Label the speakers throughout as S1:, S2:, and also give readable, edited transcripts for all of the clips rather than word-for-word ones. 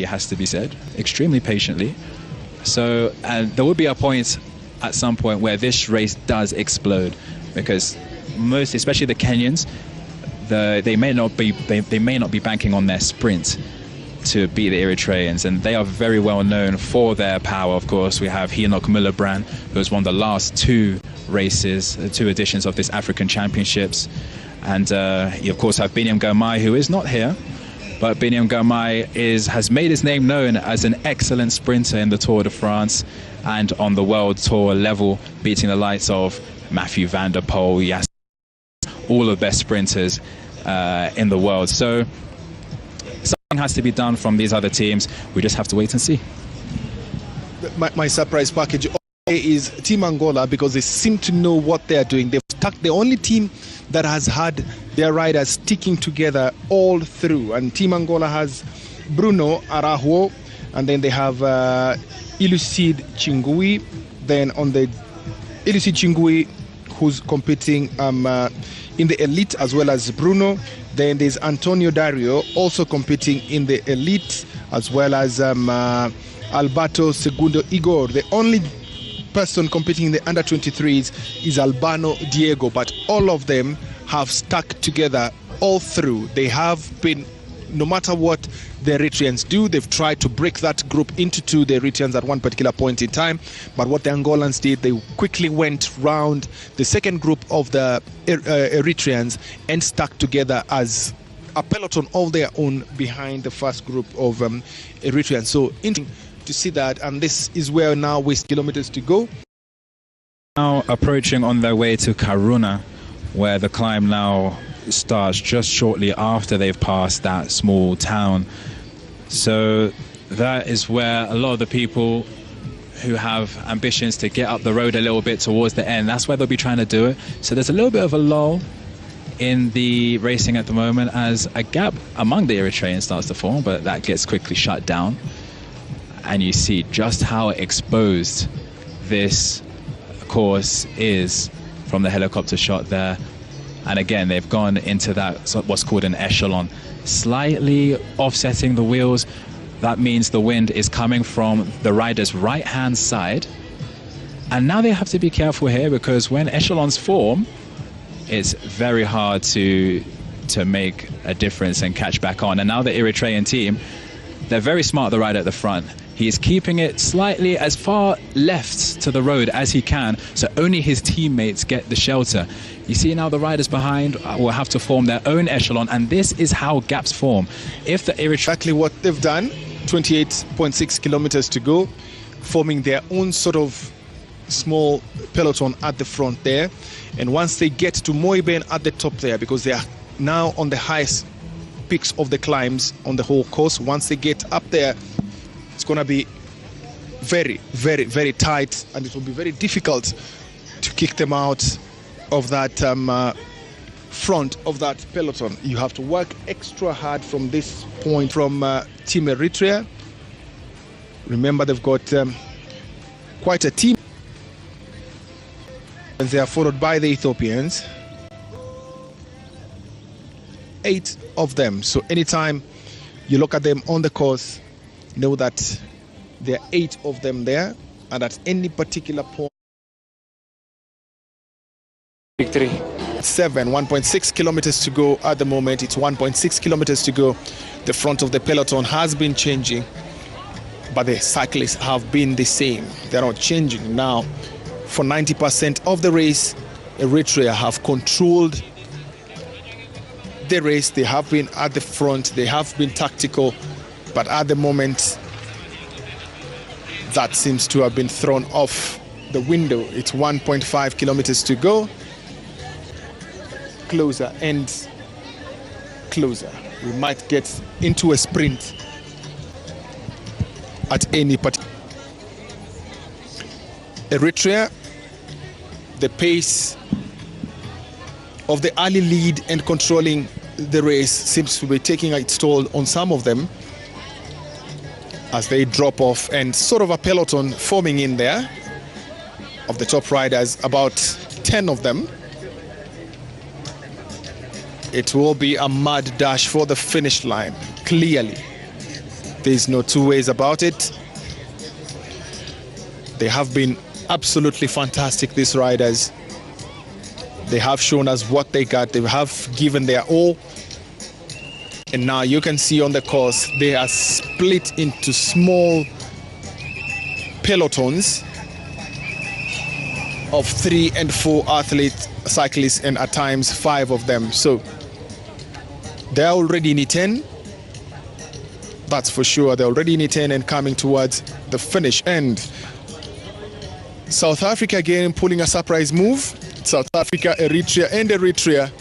S1: it has to be said, extremely patiently. So, and there will be a point at some point where this race does explode, because most, especially the Kenyans, they may not be banking on their sprint to beat the Eritreans, and they are very well known for their power. Of course, we have Mulubran, who has won the last two editions of this African Championships, and you of course have Biniam Girmay, who is not here, but Biniam Girmay has made his name known as an excellent sprinter in the Tour de France and on the World Tour level, beating the likes of Matthew van der Poel, all of the best sprinters in the world. So something has to be done from these other teams. We just have to wait and see.
S2: My surprise package is Team Angola, because they seem to know what they are doing. They've stuck, the only team that has had their riders sticking together all through. And Team Angola has Bruno Araujo, and then they have Ilucide Chingui. Then on the Ilucide Chingui, who's competing in the elite, as well as Bruno. Then there's Antonio Dario, also competing in the elite, as well as Alberto Segundo Igor. The only person competing in the under-23s is Albano Diego, but all of them have stuck together all through. They have been, no matter what the Eritreans do, they've tried to break that group into two, the Eritreans, at one particular point in time. But what the Angolans did, they quickly went round the second group of the Eritreans and stuck together as a peloton of their own behind the first group of Eritreans. So interesting to see that, and this is where now we're kilometers to go.
S1: Now approaching on their way to Karuna, where the climb now starts just shortly after they've passed that small town. So that is where a lot of the people who have ambitions to get up the road a little bit towards the end, that's where they'll be trying to do it. So there's a little bit of a lull in the racing at the moment as a gap among the Eritreans starts to form, but that gets quickly shut down. And you see just how exposed this course is from the helicopter shot there. And again, they've gone into that, what's called an echelon, slightly offsetting the wheels. That means the wind is coming from the rider's right-hand side. And now they have to be careful here, because when echelons form, it's very hard to make a difference and catch back on. And now the Eritrean team, they're very smart, the rider at the front. He is keeping it slightly as far left to the road as he can, so only his teammates get the shelter. You see now the riders behind will have to form their own echelon, and this is how gaps form. If the
S2: exactly what they've done, 28.6 kilometers to go, forming their own sort of small peloton at the front there. And once they get to Moiben at the top there, because they are now on the highest peaks of the climbs on the whole course, once they get up there, it's going to be very, very, very tight, and it will be very difficult to kick them out of that front of that peloton. You have to work extra hard from this point from Team Eritrea. Remember, they've got quite a team, and they are followed by the Ethiopians, 8 of them. So anytime you look at them on the course, know that there are 8 of them there, and at any particular point, victory. 1.6 kilometers to go at the moment. It's 1.6 kilometers to go. The front of the peloton has been changing, but the cyclists have been the same. They're not changing. Now, for 90% of the race, Eritrea have controlled the race. They have been at the front. They have been tactical. But at the moment, that seems to have been thrown off the window. It's 1.5 kilometers to go. Closer and closer. We might get into a sprint at any particular. Eritrea, the pace of the early lead and controlling the race seems to be taking its toll on some of them as they drop off, and sort of a peloton forming in there of the top riders, about 10 of them. It will be a mad dash for the finish line, clearly. There's no two ways about it. They have been absolutely fantastic, these riders. They have shown us what they got. They have given their all. And now you can see on the course, they are split into small pelotons of 3 and 4 athletes, cyclists, and at times 5 of them. So they're already in E10. That's for sure. They're already in E10 and coming towards the finish end. South Africa again pulling a surprise move. South Africa, Eritrea, and Eritrea.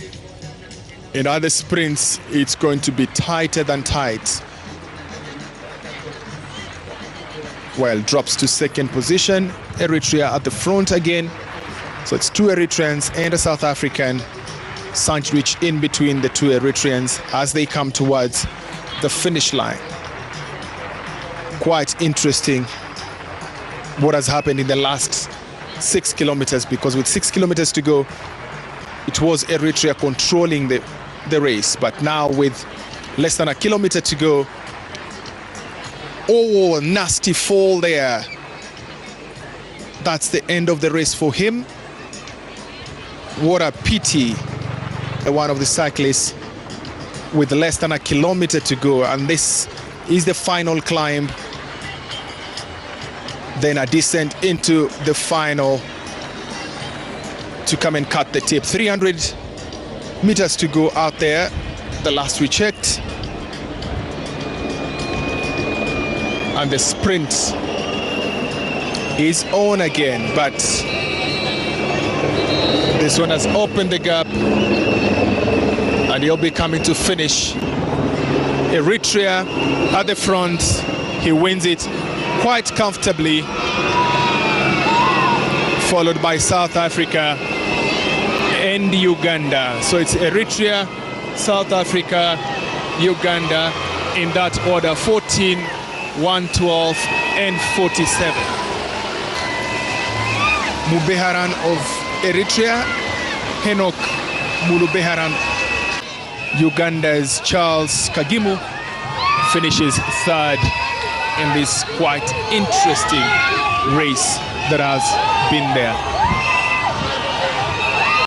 S2: In other sprints, it's going to be tighter than tight. Well, drops to second position. Eritrea at the front again. So it's 2 Eritreans and a South African. Sandwich in between the 2 Eritreans as they come towards the finish line. Quite interesting what has happened in the last 6 kilometers, because with 6 kilometers to go, it was Eritrea controlling the race. But now with less than a kilometer to go, oh, nasty fall there. That's the end of the race for him. What a pity. One of the cyclists with less than a kilometer to go, and this is the final climb, then a descent into the final to come and cut the tip. 300 meters to go out there, the last we checked, and the sprint is on again, but this one has opened the gap and he'll be coming to finish. Eritrea at the front, he wins it quite comfortably, followed by South Africa and Uganda. So it's Eritrea, South Africa, Uganda in that order: 14, 112 and 47. Mulubirhan of Eritrea, Henok Mulubirhan, Uganda's Charles Kagimu finishes third in this quite interesting race that has been there.